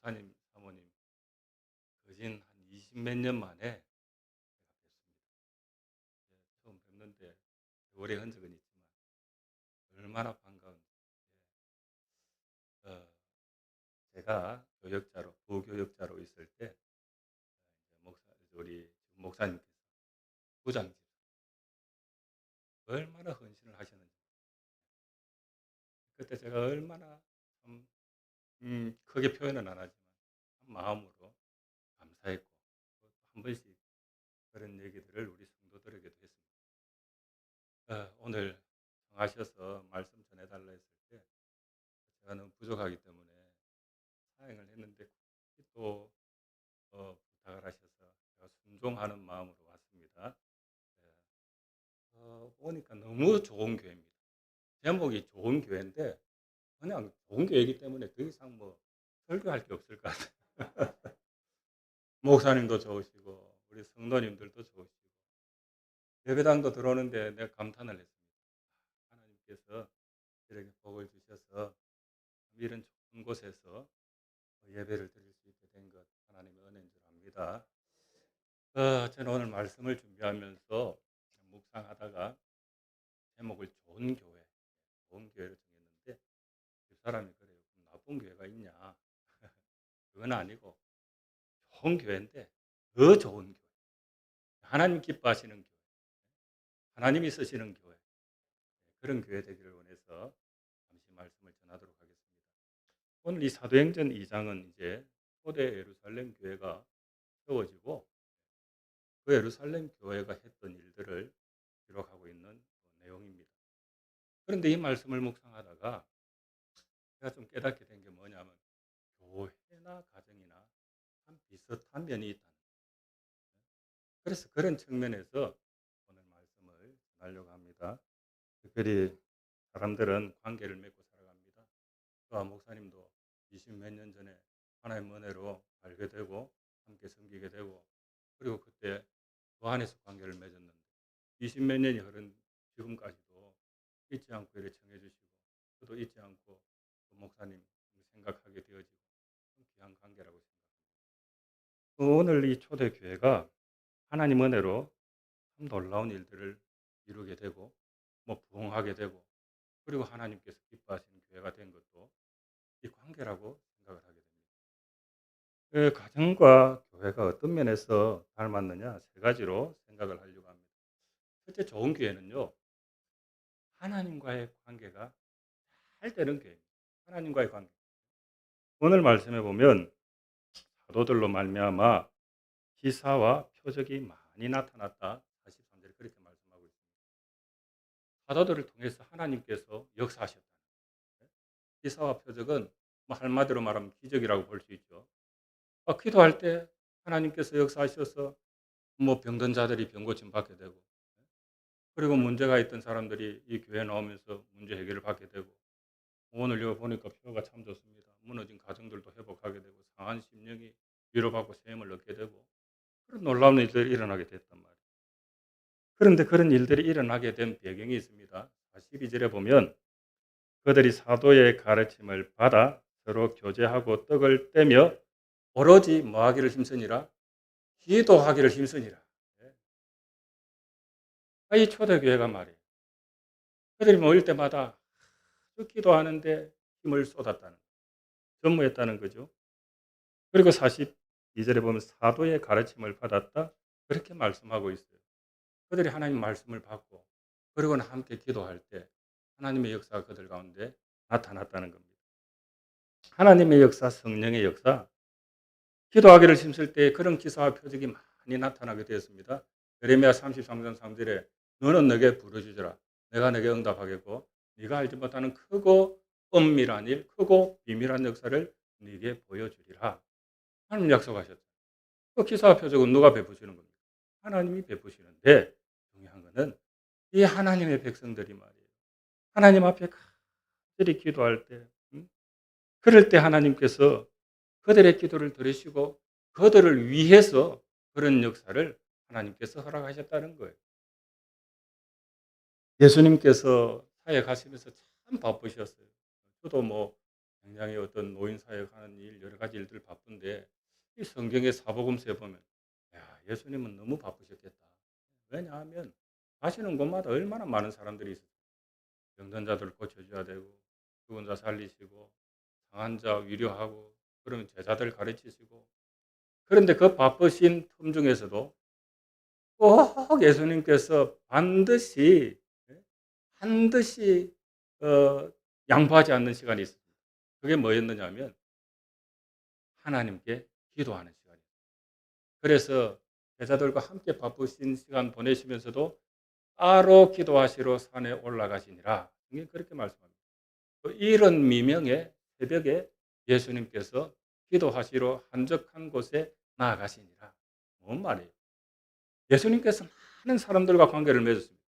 목사님, 사모님 거진 한 20 몇 년 만에 제가 뵙습니다. 처음 뵙는데 오래 흔적은 있지만 얼마나 반가운지. 어, 제가 교역자로, 부교역자로 있을 때 우리 목사님께서 부장님 얼마나 헌신을 하셨는지 그때 제가 얼마나 참, 크게 표현은 안 하지만 참 마음으로 감사했고 또 한 번씩 그런 얘기들을 우리 성도들에게도 했습니다. 오늘 청하셔서 말씀 전해달라 했을 때 제가 너무 부족하기 때문에 사행을 했는데 또 부탁을 하셔서 제가 순종하는 마음으로 왔습니다. 예, 보니까 너무 좋은 교회입니다. 제목이 좋은 교회인데 그냥 좋은 교회이기 때문에 더 이상 뭐 설교할 게 없을 것 같아요. 목사님도 좋으시고 우리 성도님들도 좋으시고 예배당도 들어오는데 내가 감탄을 했습니다. 하나님께서 이렇게 복을 주셔서 이런 좋은 곳에서 예배를 드릴 수 있게 된 것 하나님의 은혜인 줄 압니다. 저는 오늘 말씀을 준비하면서 묵상하다가 제목을 좋은 교회로 정했는데 그 사람이 그래요. 그럼 나쁜 교회가 있냐? 그건 아니고 좋은 교회인데 더 좋은 교회. 하나님 기뻐하시는 교회. 하나님이 쓰시는 교회. 그런 교회 되기를 원해서 잠시 말씀을 전하도록 하겠습니다. 오늘 이 사도행전 2장은 이제 초대 예루살렘 교회가 세워지고 그 예루살렘 교회가 했던 일들을 기록하고 있는 내용입니다. 그런데 이 말씀을 묵상하다가 제가 좀 깨닫게 된 게 뭐냐면 교회나 가정이나 참 비슷한 면이 있다는 거예요. 그래서 그런 측면에서 오늘 말씀을 전하려고 합니다. 특별히 사람들은 관계를 맺고 살아갑니다. 저와 목사님도 20 몇 년 전에 하나님의 은혜로 알게 되고 함께 섬기게 되고 그리고 그때 그 안에서 관계를 맺었는데 20 몇 년이 흐른 지금까지도 잊지 않고 이렇게 청해 주시고 저도 잊지 않고 그 목사님 생각하게 되어지고 참 귀한 관계라고 생각합니다. 오늘 이 초대교회가 하나님 은혜로 참 놀라운 일들을 이루게 되고 뭐 부흥하게 되고 그리고 하나님께서 기뻐하시는 교회가 된 것도 이 관계라고 생각을 하게 됩니다. 그 가정과 교회가 어떤 면에서 닮았느냐 세 가지로 생각을 하려고 합니다. 첫째 좋은 교회는요. 하나님과의 관계가 잘 되는 교회입니다. 하나님과의 관계. 오늘 말씀해 보면 사도들로 말미암아 기사와 표적이 많이 나타났다. 43절에 그렇게 말씀하고 있습니다. 사도들을 통해서 하나님께서 역사하셨다. 기사와 표적은 뭐 한마디로 말하면 기적이라고 볼 수 있죠. 기도할 때 하나님께서 역사하셔서 뭐 병든 자들이 병 고침 받게 되고 그리고 문제가 있던 사람들이 이 교회 나오면서 문제 해결을 받게 되고 오늘 여기 보니까 표가 참 좋습니다. 무너진 가정들도 회복하게 되고 상한 심령이 위로받고 세임을 얻게 되고 그런 놀라운 일들이 일어나게 됐단 말이에요. 그런데 그런 일들이 일어나게 된 배경이 있습니다. 42절에 보면 그들이 사도의 가르침을 받아 서로 교제하고 떡을 떼며 오로지 뭐 하기를 힘쓰니라? 기도하기를 힘쓰니라. 이 초대교회가 말이에요. 그들이 모일 때마다 기도하는데 힘을 쏟았다는 거예요. 전무했다는 거죠. 그리고 42절에 보면 사도의 가르침을 받았다. 그렇게 말씀하고 있어요. 그들이 하나님 말씀을 받고 그리고는 함께 기도할 때 하나님의 역사가 그들 가운데 나타났다는 겁니다. 하나님의 역사, 성령의 역사, 기도하기를 힘쓸 때 그런 기사와 표적이 많이 나타나게 되었습니다. 예레미야 33장 3절에 너는 내게 부르짖으라. 내가 내게 응답하겠고 네가 알지 못하는 크고 은밀한 일, 크고 비밀한 역사를 네게 보여주리라. 하나님 약속하셨죠. 그 기사와 표적은 누가 베푸시는 겁니까? 하나님이 베푸시는데 중요한 것은 이 하나님의 백성들이 말이에요. 하나님 앞에 간절히 기도할 때 그럴 때 하나님께서 그들의 기도를 들으시고 그들을 위해서 그런 역사를 하나님께서 허락하셨다는 거예요. 예수님께서 사역하시면서 참 바쁘셨어요. 저도 뭐 굉장히 어떤 노인사역 하는 일, 여러 가지 일들 바쁜데 이 성경의 사복음서에 보면 야, 예수님은 너무 바쁘셨겠다. 왜냐하면 가시는 곳마다 얼마나 많은 사람들이 있어요. 병든 자들 고쳐줘야 되고 죽은 자 살리시고 상한 자 위로하고 그러면 제자들 가르치시고 그런데 그 바쁘신 틈 중에서도 꼭 예수님께서 반드시 양보하지 않는 시간이 있습니다. 그게 뭐였느냐면 하나님께 기도하는 시간이에요. 그래서 제자들과 함께 바쁘신 시간 보내시면서도 따로 기도하시러 산에 올라가시니라. 이게 그렇게 말씀합니다. 이런 미명의 새벽에 예수님께서 기도하시러 한적한 곳에 나아가시니라. 뭔 말이에요? 예수님께서 많은 사람들과 관계를 맺었습니다.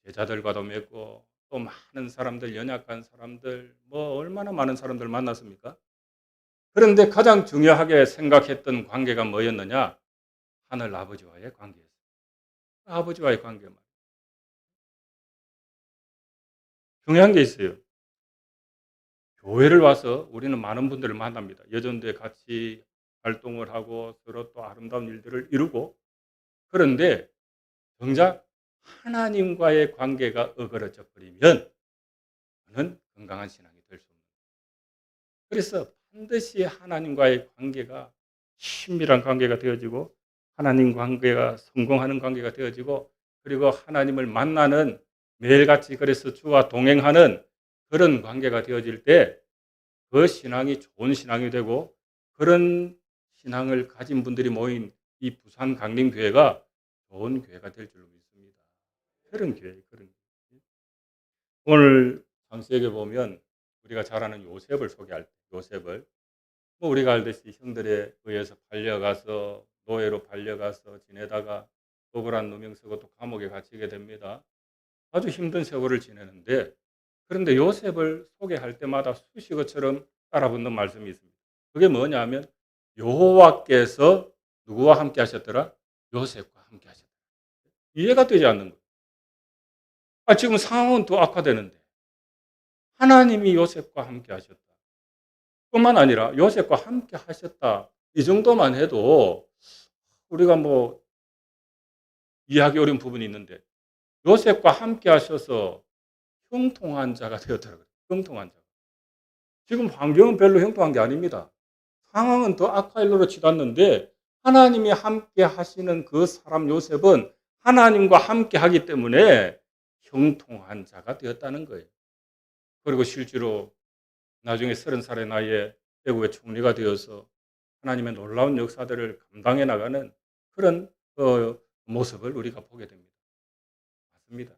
제자들과도 맺고 또 많은 사람들, 연약한 사람들, 뭐 얼마나 많은 사람들 만났습니까? 그런데 가장 중요하게 생각했던 관계가 뭐였느냐? 하늘 아버지와의 관계였어요. 아버지와의 관계만. 중요한 게 있어요. 교회를 와서 우리는 많은 분들을 만납니다. 여전도에 같이 활동을 하고 서로 또 아름다운 일들을 이루고 그런데 정작 하나님과의 관계가 어그러져 버리면 그는 건강한 신앙이 될 수 없는 거예요. 그래서 반드시 하나님과의 관계가 친밀한 관계가 되어지고 하나님 관계가 성공하는 관계가 되어지고 그리고 하나님을 만나는 매일같이 그래서 주와 동행하는 그런 관계가 되어질 때 그 신앙이 좋은 신앙이 되고 그런 신앙을 가진 분들이 모인 이 부산 강림교회가 좋은 교회가 될 줄로 믿습니다. 그런 교회예요. 그런 교회. 오늘 창세기에 보면 우리가 잘 아는 요셉을 소개할 때 요셉을 뭐 우리가 알듯이 형들에 의해서 팔려가서 노예로 팔려가서 지내다가 억울한 누명 쓰고 또 감옥에 갇히게 됩니다. 아주 힘든 세월을 지내는데 그런데 요셉을 소개할 때마다 수식어처럼 따라붙는 말씀이 있습니다. 그게 뭐냐면 여호와께서 누구와 함께 하셨더라? 요셉과 함께 하셨더라. 이해가 되지 않는 거예요. 지금 상황은 더 악화되는데 하나님이 요셉과 함께 하셨다. 뿐만 아니라 요셉과 함께 하셨다. 이 정도만 해도 우리가 뭐 이해하기 어려운 부분이 있는데 요셉과 함께 하셔서 형통한 자가 되었더라고요. 형통한 자. 지금 환경은 별로 형통한 게 아닙니다. 상황은 더 악화일로로 치닫는데 하나님이 함께 하시는 그 사람 요셉은 하나님과 함께 하기 때문에 형통한 자가 되었다는 거예요. 그리고 실제로 나중에 30살의 나이에 대구의 총리가 되어서 하나님의 놀라운 역사들을 감당해 나가는 그런 모습을 우리가 보게 됩니다. 맞습니다.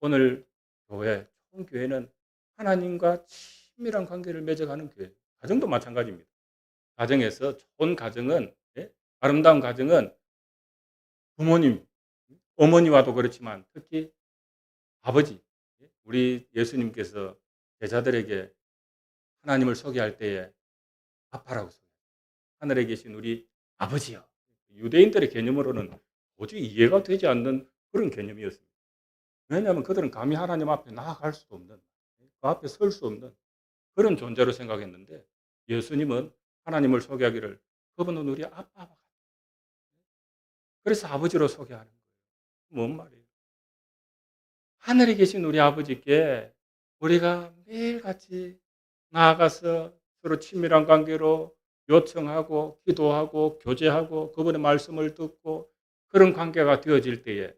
오늘 교회, 총 교회는 하나님과 친밀한 관계를 맺어가는 교회. 가정도 마찬가지입니다. 가정에서 좋은 가정은 아름다운 가정은 부모님, 어머니와도 그렇지만 특히 아버지, 우리 예수님께서 제자들에게 하나님을 소개할 때에 아빠라고 소개해요. 하늘에 계신 우리 아버지요. 유대인들의 개념으로는 도저히 이해가 되지 않는 그런 개념이었습니다. 왜냐하면 그들은 감히 하나님 앞에 나아갈 수도 없는, 그 앞에 설 수 없는 그런 존재로 생각했는데 예수님은 하나님을 소개하기를 그분은 우리 아빠와 같다. 그래서 아버지로 소개하는 거예요. 뭔 말이에요? 하늘에 계신 우리 아버지께 우리가 매일같이 나아가서 서로 친밀한 관계로 요청하고 기도하고 교제하고 그분의 말씀을 듣고 그런 관계가 되어질 때에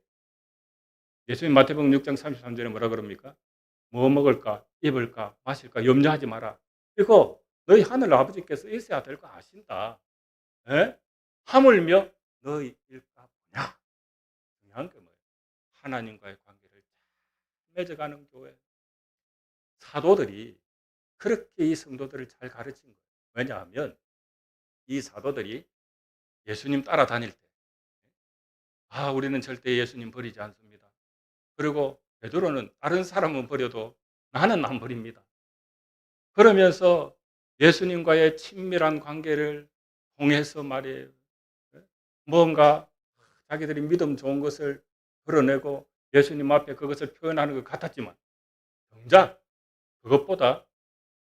예수님 마태복음 6장 33절에 뭐라 그럽니까? 뭐 먹을까, 입을까, 마실까 염려하지 마라. 이거 너희 하늘 아버지께서 있어야 될 거 아신다. 에? 하물며 너희 일까 보냐. 중요한 게 뭐예요? 하나님과의 관계를 잘 맺어가는 교회. 사도들이 그렇게 이 성도들을 잘 가르친 거예요. 왜냐하면 이 사도들이 예수님 따라다닐 때 우리는 절대 예수님 버리지 않습니다. 그리고 베드로는 다른 사람은 버려도 나는 안 버립니다. 그러면서 예수님과의 친밀한 관계를 통해서 말이에요. 뭔가 자기들이 믿음 좋은 것을 드러내고 예수님 앞에 그것을 표현하는 것 같았지만 정작 그것보다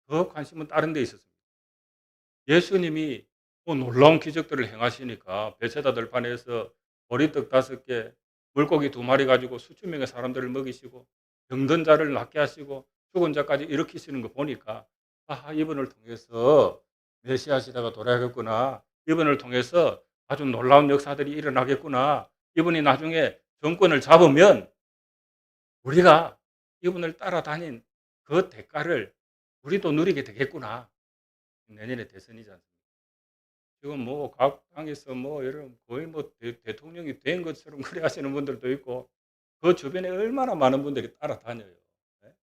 더 관심은 다른 데 있었습니다. 예수님이 놀라운 기적들을 행하시니까 베세다 들판에서 보리떡 5개, 물고기 2마리 가지고 수천 명의 사람들을 먹이시고 병든 자를 낫게 하시고 죽은 자까지 일으키시는 거 보니까 이분을 통해서 메시아시다가 돌아가겠구나. 이분을 통해서 아주 놀라운 역사들이 일어나겠구나. 이분이 나중에 정권을 잡으면 우리가 이분을 따라다닌 그 대가를 우리도 누리게 되겠구나. 내년에 대선이지 않습니까? 지금 각 당에서 여러분 거의 대통령이 된 것처럼 그래 하시는 분들도 있고 그 주변에 얼마나 많은 분들이 따라다녀요. 네?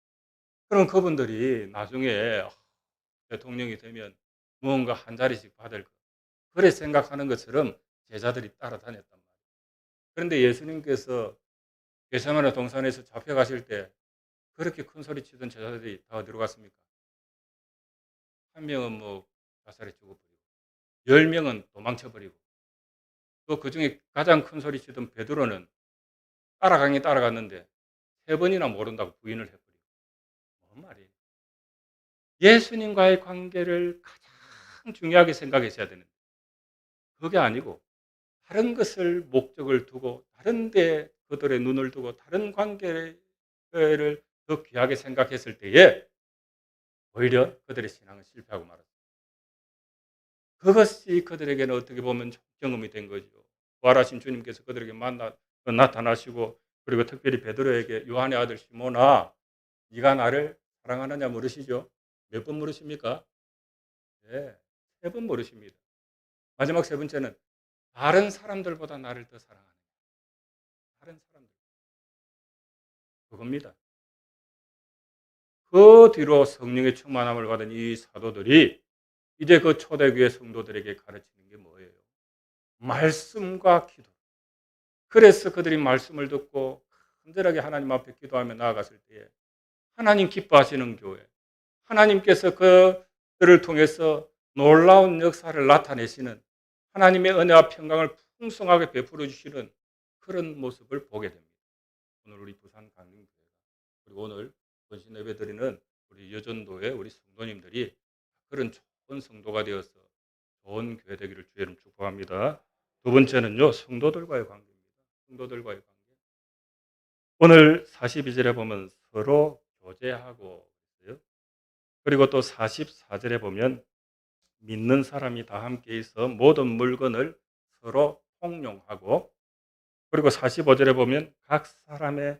그럼 그분들이 나중에 대통령이 되면 무언가 한 자리씩 받을 것. 그래 생각하는 것처럼 제자들이 따라다녔단 말이에요. 그런데 예수님께서 겟세마네 동산에서 잡혀가실 때 그렇게 큰 소리 치던 제자들이 다 어디로 갔습니까? 한 명은 자살에 죽어버리고 10명은 도망쳐버리고 또 그중에 가장 큰 소리 치던 베드로는 따라갔는데 3번이나 모른다고 부인을 해버리고. 뭔 말이에요? 예수님과의 관계를 가장 중요하게 생각하셔야 되는데 그게 아니고 다른 것을 목적을 두고 다른 데 그들의 눈을 두고 다른 관계를 더 귀하게 생각했을 때에 오히려 그들의 신앙은 실패하고 말았습니다. 그것이 그들에게는 어떻게 보면 경험이 된 거죠. 부활하신 주님께서 그들에게 나타나시고 그리고 특별히 베드로에게 요한의 아들 시몬아 네가 나를 사랑하느냐 물으시죠. 몇 번 물으십니까? 네, 3번 물으십니다. 마지막 3번째는 다른 사람들보다 나를 더 사랑하느냐. 다른 사람들. 그겁니다. 그 뒤로 성령의 충만함을 받은 이 사도들이 이제 그 초대교회 성도들에게 가르치는 게 뭐예요? 말씀과 기도. 그래서 그들이 말씀을 듣고 간절하게 하나님 앞에 기도하며 나아갔을 때에 하나님 기뻐하시는 교회, 하나님께서 그들을 통해서 놀라운 역사를 나타내시는 하나님의 은혜와 평강을 풍성하게 베풀어 주시는 그런 모습을 보게 됩니다. 오늘 우리 부산 강림교회가 그리고 오늘 본신 예배 드리는 우리 여전도의 우리 성도님들이 그런 좋은 성도가 되어서 좋은 교회 되기를 주의 이름 축복합니다. 두 번째는요, 성도들과의 관계입니다. 성도들과의 관계. 오늘 42절에 보면 서로 교제하고 있어요. 그리고 또 44절에 보면 믿는 사람이 다 함께 있어 모든 물건을 서로 통용하고 그리고 45절에 보면 각 사람의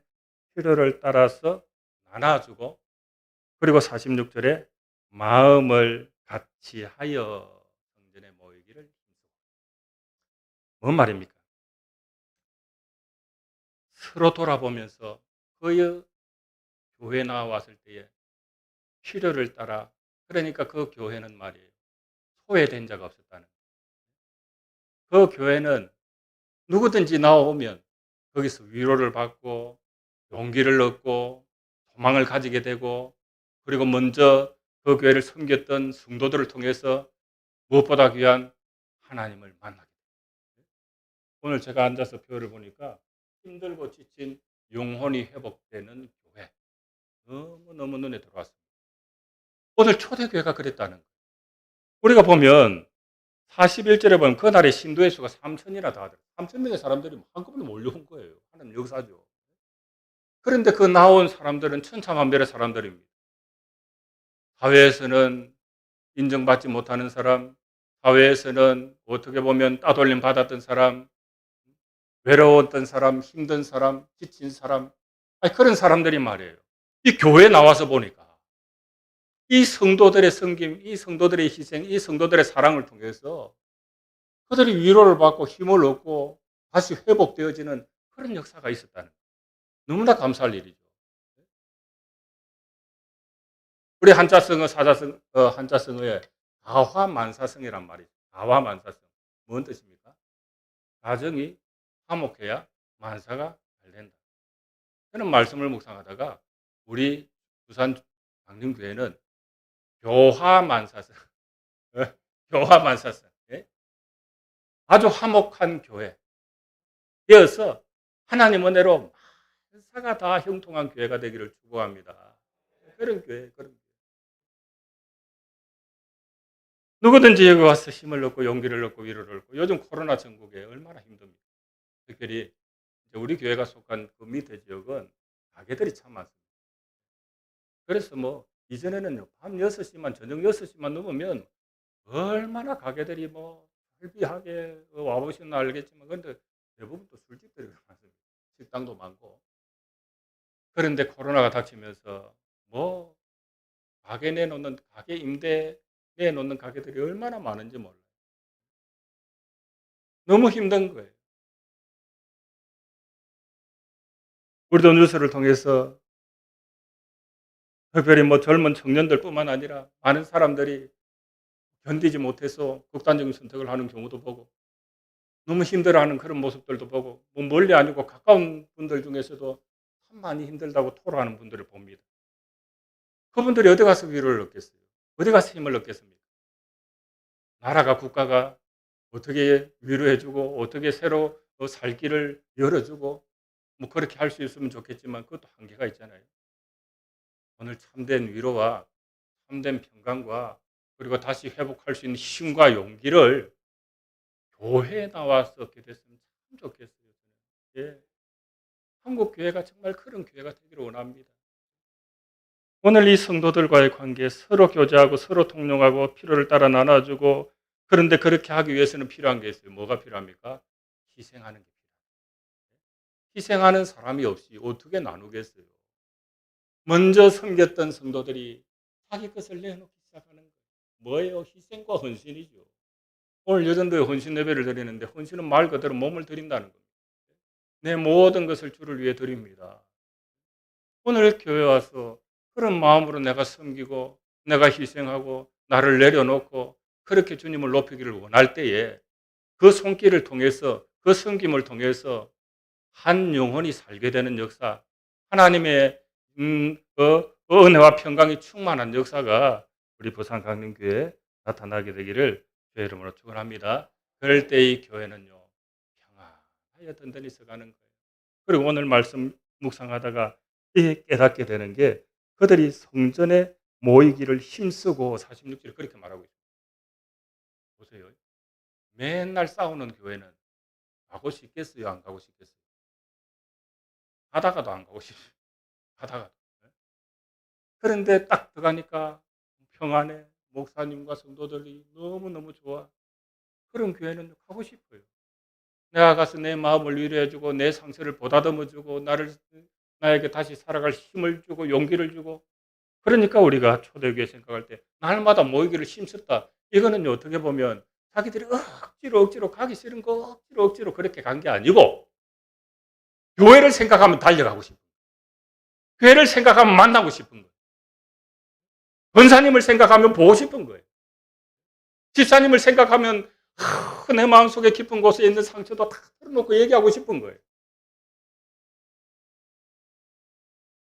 필요를 따라서 나눠주고 그리고 46절에 마음을 같이 하여 성전에 모이기를. 뭔 말입니까? 서로 돌아보면서 그 교회 나왔을 때에 필요를 따라 그러니까 그 교회는 말이에요. 소외된 자가 없었다는. 그 교회는 누구든지 나오면 거기서 위로를 받고 용기를 얻고 소망을 가지게 되고 그리고 먼저 그 교회를 섬겼던 성도들을 통해서 무엇보다 귀한 하나님을 만나게 됩니다. 오늘 제가 앉아서 표를 보니까 힘들고 지친 영혼이 회복되는 교회 너무너무 눈에 들어왔습니다. 오늘 초대교회가 그랬다는 거예요. 우리가 보면 41절에 보면 그날의 신도의 수가 3천이나 다 하더라고요. 3천 명의 사람들이 한꺼번에 몰려온 거예요. 하나님 역사죠. 그런데 그 나온 사람들은 천차만별의 사람들입니다. 사회에서는 인정받지 못하는 사람, 사회에서는 어떻게 보면 따돌림 받았던 사람, 외로웠던 사람, 힘든 사람, 지친 사람, 그런 사람들이 말이에요. 이 교회에 나와서 보니까 이 성도들의 섬김, 이 성도들의 희생, 이 성도들의 사랑을 통해서 그들이 위로를 받고 힘을 얻고 다시 회복되어지는 그런 역사가 있었다는 거예요. 너무나 감사할 일이죠. 우리 한자성어, 한자성어에 다화만사성이란 말이죠. 다화만사성. 뭔 뜻입니까? 가정이 화목해야 만사가 잘 된다. 저는 말씀을 묵상하다가 우리 부산 강림교회는 교화만사성, 교화만사성, 아주 화목한 교회이어서 하나님 은혜로 만사가 다 형통한 교회가 되기를 축복합니다. 그런 교회, 그런 교회. 누구든지 여기 와서 힘을 얻고 용기를 얻고 위로를 얻고 요즘 코로나 전국에 얼마나 힘듭니까? 특별히 이제 우리 교회가 속한 그 밑에 지역은 가게들이 참 많습니다. 그래서 뭐 이전에는요, 밤 6시만, 저녁 6시만 넘으면 얼마나 가게들이 뭐 활비하게 와보시면 알겠지만, 그런데 대부분 또 술집들이 많습니다. 식당도 많고. 그런데 코로나가 닥치면서 뭐 가게 임대 내놓는 가게들이 얼마나 많은지 몰라요. 너무 힘든 거예요. 우리도 뉴스를 통해서 특별히 뭐 젊은 청년들뿐만 아니라 많은 사람들이 견디지 못해서 극단적인 선택을 하는 경우도 보고, 너무 힘들어하는 그런 모습들도 보고, 뭐 멀리 아니고 가까운 분들 중에서도 참 많이 힘들다고 토로하는 분들을 봅니다. 그분들이 어디 가서 위로를 얻겠어요? 어디 가서 힘을 얻겠습니까? 나라가, 국가가 어떻게 위로해 주고 어떻게 새로 살 길을 열어 주고 뭐 그렇게 할 수 있으면 좋겠지만, 그것도 한계가 있잖아요. 오늘 참된 위로와 참된 평강과 그리고 다시 회복할 수 있는 힘과 용기를 교회에 나와서 얻게 됐으면 참 좋겠어요. 예. 한국 교회가 정말 그런 교회가 되기를 원합니다. 오늘 이 성도들과의 관계, 서로 교제하고 서로 통용하고 필요를 따라 나눠주고, 그런데 그렇게 하기 위해서는 필요한 게 있어요. 뭐가 필요합니까? 희생하는 게 필요해요. 희생하는 사람이 없이 어떻게 나누겠어요? 먼저 섬겼던 성도들이 자기 것을 내놓기 시작하는 거예요. 뭐예요? 희생과 헌신이죠. 오늘 여전도에 헌신 예배를 드리는데, 헌신은 말 그대로 몸을 드린다는 겁니다. 내 모든 것을 주를 위해 드립니다. 오늘 교회 와서 그런 마음으로 내가 섬기고 내가 희생하고 나를 내려놓고 그렇게 주님을 높이기를 원할 때에, 그 손길을 통해서, 그 섬김을 통해서 한 영혼이 살게 되는 역사, 하나님의 은혜와 평강이 충만한 역사가 우리 부산 강림교회에 나타나게 되기를 주의 이름으로 축원합니다. 그럴 때 이 교회는요, 평안하여 든든히 서가는 거예요. 그리고 오늘 말씀 묵상하다가 깨닫게 되는 게, 그들이 성전에 모이기를 힘쓰고 46절에 그렇게 말하고 있어요. 보세요. 맨날 싸우는 교회는 가고 싶겠어요? 안 가고 싶겠어요? 가다가도 안 가고 싶어요. 가다가도. 그런데 딱 들어가니까 평안해. 목사님과 성도들이 너무너무 좋아. 그런 교회는 가고 싶어요. 내가 가서 내 마음을 위로해주고 내 상처를 보다듬어주고 나에게 다시 살아갈 힘을 주고 용기를 주고. 그러니까 우리가 초대교회 생각할 때 날마다 모이기를 힘썼다. 이거는 어떻게 보면 자기들이 억지로 가기 싫은 거 억지로 그렇게 간 게 아니고, 교회를 생각하면 달려가고 싶은 거예요. 교회를 생각하면 만나고 싶은 거예요. 권사님을 생각하면 보고 싶은 거예요. 집사님을 생각하면 내 마음속에 깊은 곳에 있는 상처도 다 털어놓고 얘기하고 싶은 거예요.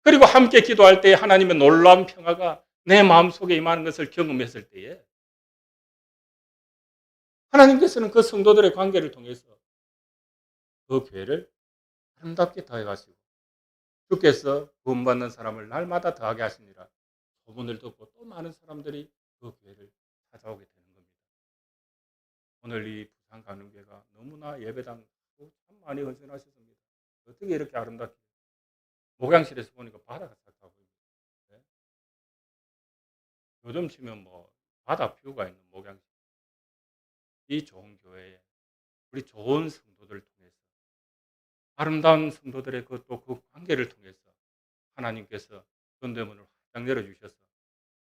그리고 함께 기도할 때 하나님의 놀라운 평화가 내 마음속에 임하는 것을 경험했을 때에, 하나님께서는 그 성도들의 관계를 통해서 그 교회를 아름답게 더해가시고, 주께서 구원받는 사람을 날마다 더하게 하시니라 소문을 듣고 또 많은 사람들이 그 교회를 찾아오게 되는 겁니다. 오늘 이 부산 강릉교회가 너무나 예배당 참 많이 헌신하셨습니다. 어떻게 이렇게 아름답게, 목양실에서 보니까 바다가 싹 보입니다. 네? 요즘 치면 뭐 바다 뷰가 있는 목양실, 이 좋은 교회에 우리 좋은 성도들을 통해서, 아름다운 성도들의 그 관계를 통해서 하나님께서 전대문을 활짝 열어주셔서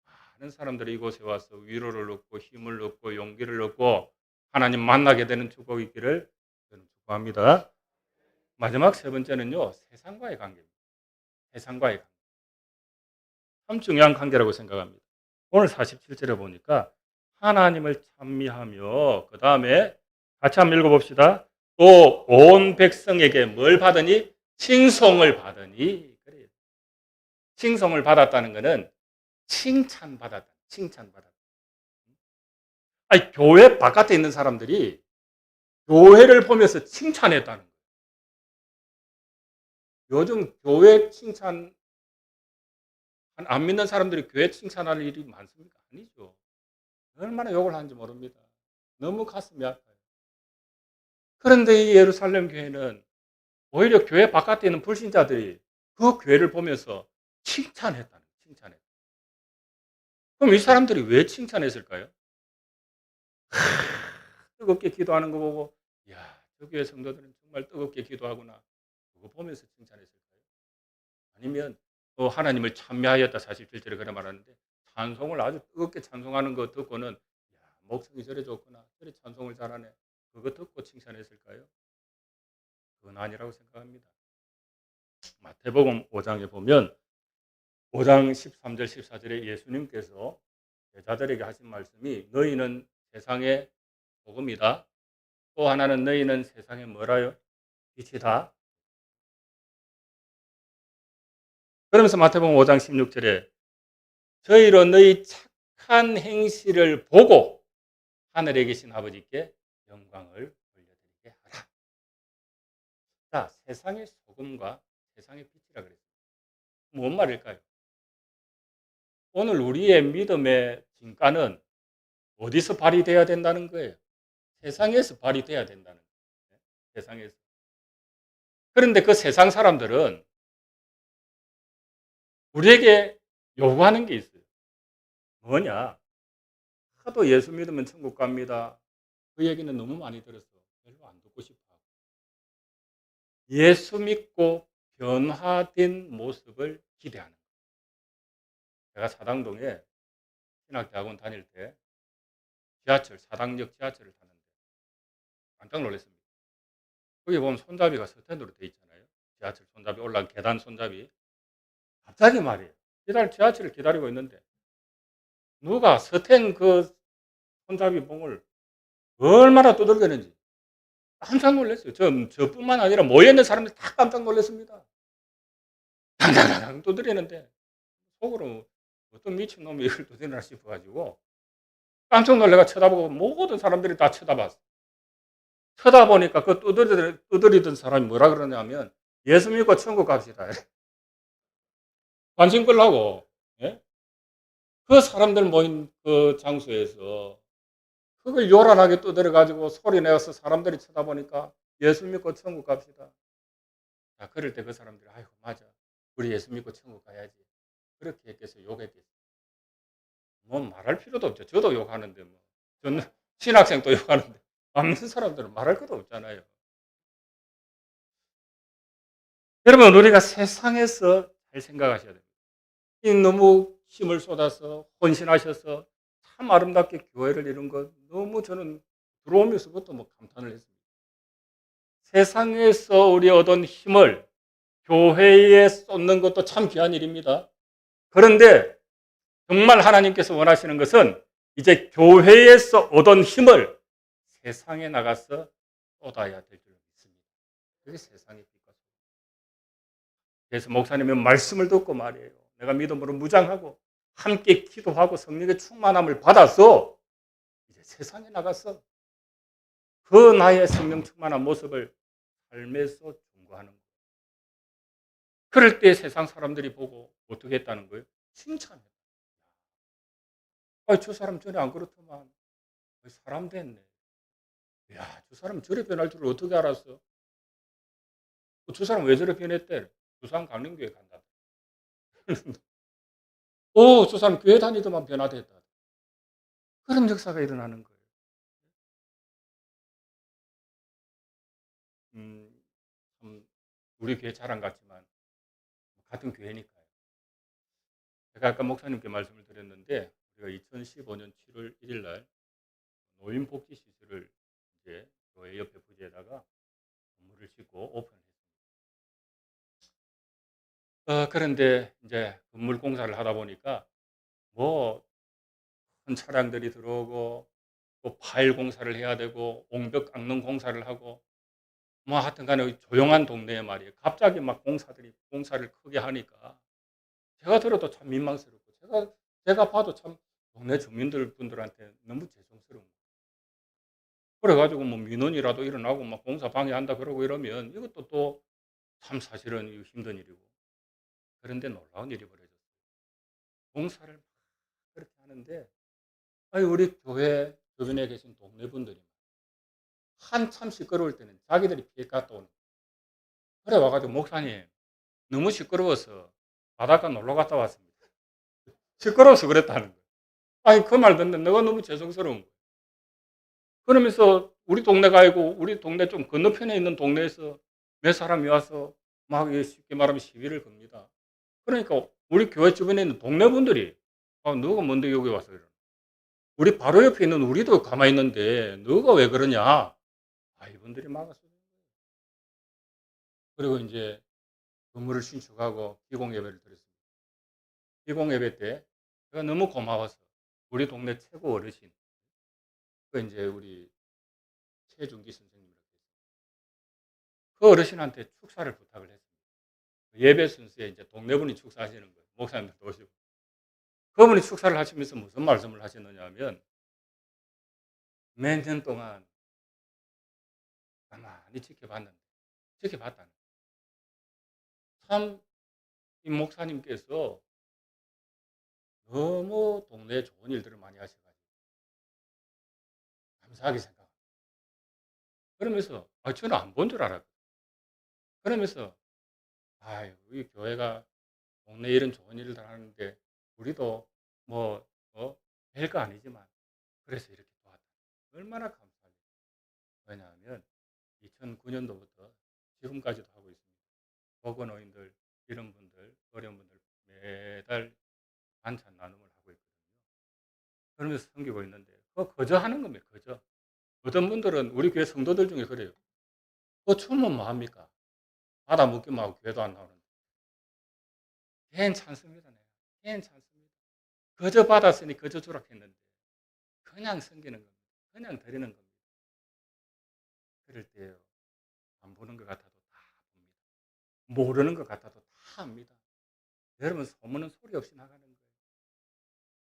많은 사람들이 이곳에 와서 위로를 얻고 힘을 얻고 용기를 얻고 하나님 만나게 되는 축복이 있기를 저는 축복합니다. 마지막 세 번째는요, 세상과의 관계입니다. 세상과의 관계. 참 중요한 관계라고 생각합니다. 오늘 47절에 보니까 하나님을 찬미하며, 그 다음에 같이 한번 읽어봅시다. 또 온 백성에게 뭘 받으니? 칭송을 받으니. 그래요. 칭송을 받았다는 것은 칭찬받았다. 칭찬받았다. 아니, 교회 바깥에 있는 사람들이 교회를 보면서 칭찬했다는 거예요. 요즘 교회 칭찬, 안 믿는 사람들이 교회 칭찬할 일이 많습니까? 아니죠. 얼마나 욕을 하는지 모릅니다. 너무 가슴이 아파요. 그런데 이 예루살렘 교회는 오히려 교회 바깥에 있는 불신자들이 그 교회를 보면서 칭찬했다는 거예요. 칭찬했다. 그럼 이 사람들이 왜 칭찬했을까요? 뜨겁게 기도하는 거 보고, 이야, 저 교회 성도들은 정말 뜨겁게 기도하구나. 그거 보면서 칭찬했을까요? 아니면 또 하나님을 찬미하였다. 사실 실제로 그래 말하는데 찬송을 아주 뜨겁게 찬송하는 거 듣고는, 야, 목성이 저래 좋구나. 저래 찬송을 잘하네. 그거 듣고 칭찬했을까요? 그건 아니라고 생각합니다. 마태복음 5장에 보면 5장 13절 14절에 예수님께서 제자들에게 하신 말씀이 너희는 세상의 복음이다. 또 하나는 너희는 세상의 뭐라요? 빛이다. 그러면서 마태복음 5장 16절에 저희로 너희 착한 행실을 보고 하늘에 계신 아버지께 영광을 돌려드리게 하라. 자, 세상의 소금과 세상의 빛이라 그랬습니다. 뭔 말일까요? 오늘 우리의 믿음의 진가는 어디서 발휘돼야 된다는 거예요? 세상에서 발휘돼야 된다는 거예요. 세상에서. 그런데 그 세상 사람들은 우리에게 요구하는 게 있어요. 뭐냐? 하도 예수 믿으면 천국 갑니다. 그 얘기는 너무 많이 들어서 별로 안 듣고 싶어. 예수 믿고 변화된 모습을 기대하는 거예요. 제가 사당동에 신학대학원 다닐 때 지하철, 사당역 지하철을 탔는데 깜짝 놀랐습니다. 거기 보면 손잡이가 스탠드로 돼 있잖아요. 지하철 손잡이 올라간 계단 손잡이. 갑자기 말이에요. 지하철을 기다리고 있는데 누가 스탠 그 손잡이 봉을 얼마나 두들겼는지 깜짝 놀랐어요. 저뿐만 아니라 모여있는 사람들이 다 깜짝 놀랐습니다. 당당당 두드리는데 속으로 어떤 미친놈이 이걸 두드리나 싶어가지고 깜짝 놀래가 쳐다보고 모든 사람들이 다 쳐다봤어. 쳐다보니까 그 두드리던 사람이 뭐라 그러냐면 예수 믿고 천국 갑시다. 관심 끌라고. 예? 그 사람들 모인 그 장소에서 그걸 요란하게 두드려가지고 소리 내서 사람들이 쳐다보니까 예수 믿고 천국 갑시다. 자, 그럴 때 그 사람들이 아이고 맞아. 우리 예수 믿고 천국 가야지. 그렇게 했겠어요. 욕했겠어요. 뭐 말할 필요도 없죠. 저도 욕하는데 뭐. 저는 신학생도 욕하는데 안 믿는 사람들은 말할 것도 없잖아요. 여러분 우리가 세상에서 잘 생각하셔야 됩니다. 너무 힘을 쏟아서 헌신하셔서 참 아름답게 교회를 이룬 것 너무 저는 들어오면서부터 뭐 감탄을 했습니다. 세상에서 우리 얻은 힘을 교회에 쏟는 것도 참 귀한 일입니다. 그런데 정말 하나님께서 원하시는 것은 이제 교회에서 얻은 힘을 세상에 나가서 쏟아야 될 줄 믿습니다. 그게 세상의 빛과 소금. 그래서 목사님은 말씀을 듣고 말이에요. 내가 믿음으로 무장하고 함께 기도하고 성령의 충만함을 받아서 이제 세상에 나가서 그 나의 성령 충만한 모습을 삶에서 증거하는 거예요. 그럴 때 세상 사람들이 보고 어떻게 했다는 거예요? 칭찬해. 저 사람 전에 안 그렇더만 사람 됐네. 야, 저 사람 저래 변할 줄 어떻게 알았어? 저 사람 왜 저래 변했대? 부산 강림교회 간다. 저 사람 교회 다니더만 변화됐다. 그런 역사가 일어나는 거예요. 참 우리 교회 자랑 같지만 같은 교회니까요. 제가 아까 목사님께 말씀을 드렸는데 우리가 2015년 7월 1일 날 노인복지시설을 이제 교회 옆에 부지에다가 건물을 짓고 오픈했습니다. 그런데 이제 건물 공사를 하다 보니까 뭐 큰 차량들이 들어오고 또 파일 공사를 해야 되고 옹벽 깎는 공사를 하고 뭐 하여튼 간에 조용한 동네에 말이에요. 갑자기 막 공사를 크게 하니까 제가 들어도 참 민망스럽고 제가 봐도 참 동네 주민들분들한테 너무 죄송스러운 거예요. 그래가지고 뭐 민원이라도 일어나고 막 공사 방해한다 그러고 이러면 이것도 또 참 사실은 힘든 일이고 그런데 놀라운 일이 벌어졌어요. 공사를 막 그렇게 하는데 아니 우리 교회 주변에 계신 동네 분들이 한참 시끄러울 때는 자기들이 피해 갔다 오는 그래 와 가지고 "목사님 너무 시끄러워서 바닷가 놀러 갔다 왔습니다." 시끄러워서 그랬다는 거예요. 아니 그 말 듣는데 내가 너무 죄송스러운 거예요. 그러면서 우리 동네가 아니고 우리 동네 좀 건너편에 있는 동네에서 몇 사람이 와서 막 쉽게 말하면 시위를 겁니다. 그러니까 우리 교회 주변에 있는 동네 분들이 "아 너가 뭔데 여기 와서 이러나. 우리 바로 옆에 있는 우리도 가만히 있는데 너가 왜 그러냐." 아 이분들이 막았어요. 그리고 인제 건물을 신축하고 기공 예배를 드렸습니다. 기공 예배 때 제가 너무 고마워서 우리 동네 최고 어르신 그 인제 우리 최준기 선생님이라고 계세요. 그 어르신한테 축사를 부탁을 했습니다. 예배 순서에 이제 동네분이 축사하시는 거예요. 목사님들도 오시고. 그분이 축사를 하시면서 무슨 말씀을 하셨느냐 하면 몇 년 동안 가만히 지켜봤다는 참 이 목사님께서 너무 동네에 좋은 일들을 많이 하셔 가지고 감사하게 생각합니다. 그러면서 저는 안 본 줄 알았거든요. 그러면서 아유 이 교회가 동네에 이런 좋은 일을 하는데 우리도 뭐 별거 아니지만 그래서 이렇게 도왔다. 얼마나 감사해요. 왜냐하면 2009 년도부터 지금까지도 하고 있습니다. 보건의원들 이런 분들 어려운 분들 매달 반찬 나눔을 하고 있거든요. 그러면서 섬기고 있는데 거저 하는 겁니다. 거저. 어떤 분들은 우리 교회 성도들 중에 그래요. 추우면 뭐 합니까? 바다 묶기만 하고 교회도 안 나오는데. 괜찮습니다. 내가. 괜찮습니다. 거저 받았으니 거저 주라 했는데 그냥 섬기는 겁니다. 그냥 드리는 겁니다. 그럴 때요. 안 보는 것 같아도 다 봅니다. 모르는 것 같아도 다 압니다. 여러분 소문은 소리 없이 나가는 거예요.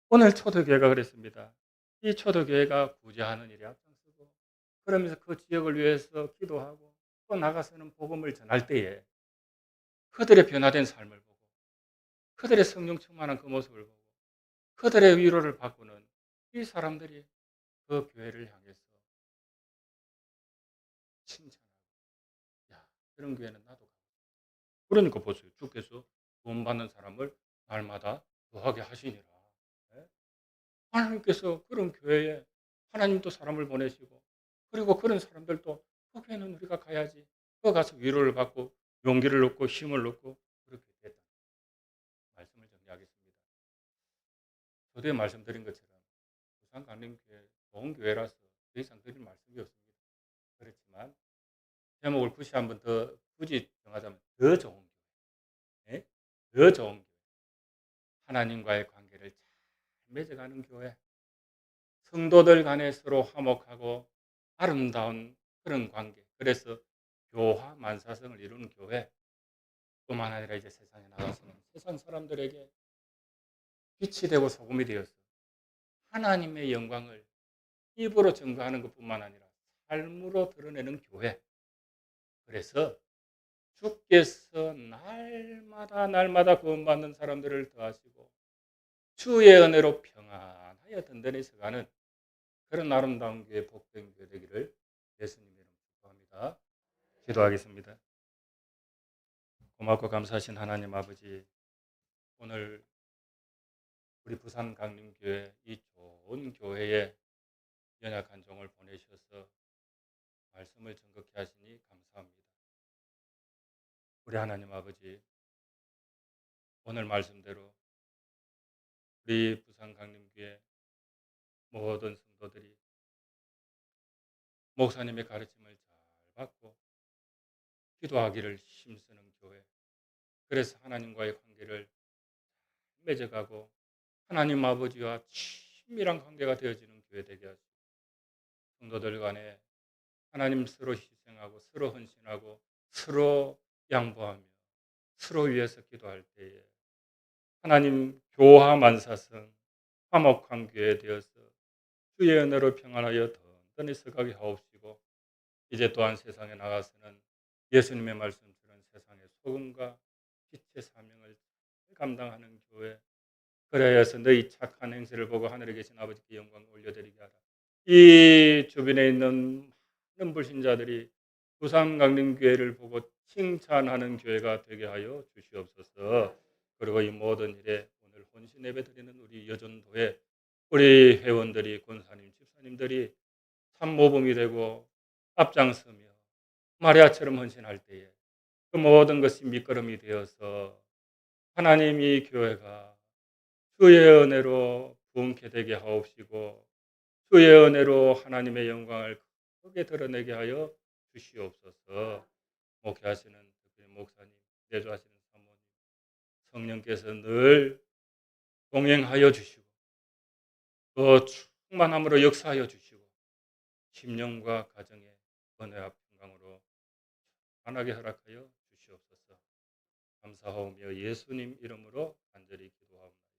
오늘 초대교회가 그랬습니다. 이 초대교회가 구제하는 일에 앞장서고 그러면서 그 지역을 위해서 기도하고 또 나가서는 복음을 전할 때에 그들의 변화된 삶을 보고 그들의 성령 충만한 그 모습을 보고 그들의 위로를 받고는 이 사람들이 그 교회를 향해서 칭찬하고 야 그런 교회는 나도 가고 그러니까 보세요. 주께서 구원받는 사람을 날마다 더하게 하시니라. 예? 하나님께서 그런 교회에 하나님도 사람을 보내시고 그리고 그런 사람들도 그 교회는 우리가 가야지. 그 가서 위로를 받고 용기를 얻고 힘을 얻고 그렇게 됐다. 말씀을 정리하겠습니다. 저도에 말씀드린 것처럼 부산 강림교회 좋은 교회라서 더 이상 드릴 말씀이 없습니다. 그렇지만 제목을 굳이 한번 더 굳이 정하자면 더 좋은 교회, 예? 더 좋은 교회, 하나님과의 관계를 잘 맺어가는 교회, 성도들 간에 서로 화목하고 아름다운 그런 관계. 그래서 교화 만사성을 이루는 교회 뿐만 아니라 이제 세상에 나가서는 세상 사람들에게 빛이 되고 소금이 되어서 하나님의 영광을 입으로 증거하는 것뿐만 아니라 삶으로 드러내는 교회. 그래서 주께서 날마다 구원받는 사람들을 더하시고 주의 은혜로 평안하여 든든히 서가는 그런 아름다운 교회 복된 교회 되기를 예수님의 이름으로 축복합니다. 기도하겠습니다. 고맙고 감사하신 하나님 아버지, 오늘 우리 부산 강림교회 이 좋은 교회에 연약한 종을 보내셔서 말씀을 증거케 하시니 감사합니다. 우리 하나님 아버지, 오늘 말씀대로 우리 부산 강림교회 모든 성도들이 목사님의 가르침을 잘 받고 기도하기를 힘쓰는 교회, 그래서 하나님과의 관계를 맺어가고 하나님 아버지와 친밀한 관계가 되어지는 교회 되게 하시고 성도들 간에 하나님 서로 희생하고 서로 헌신하고 서로 양보하며 서로 위해서 기도할 때에 하나님 교화 만사성 화목한 교회 되어서 주의 은혜로 평안하여 든든히 서가게 하옵시고 이제 또한 세상에 나가서는 예수님의 말씀처럼 세상의 소금과 빛의 사명을 감당하는 교회 그래서 너희 착한 행세를 보고 하늘에 계신 아버지께 영광을 올려드리게 하라. 이 주변에 있는 많은 불신자들이 부산강림교회를 보고 칭찬하는 교회가 되게 하여 주시옵소서. 그리고 이 모든 일에 오늘 혼신 예배 드리는 우리 여전도회 우리 회원들이, 권사님, 집사님들이 참 모범이 되고 앞장서며 마리아처럼 헌신할 때에 그 모든 것이 밑거름이 되어서 하나님이 교회가 주의 은혜로 부흥케 되게 하옵시고 주의 은혜로 하나님의 영광을 크게 드러내게 하여 주시옵소서. 목회하시는 특별히 목사님, 내주하시는 사모님, 성령께서 늘 동행하여 주시고 또 충만함으로 역사하여 주시고 심령과 가정의 은혜와 평강으로 환하게 허락하여 주시옵소서. 감사하오며 예수님 이름으로 간절히 기도합니다.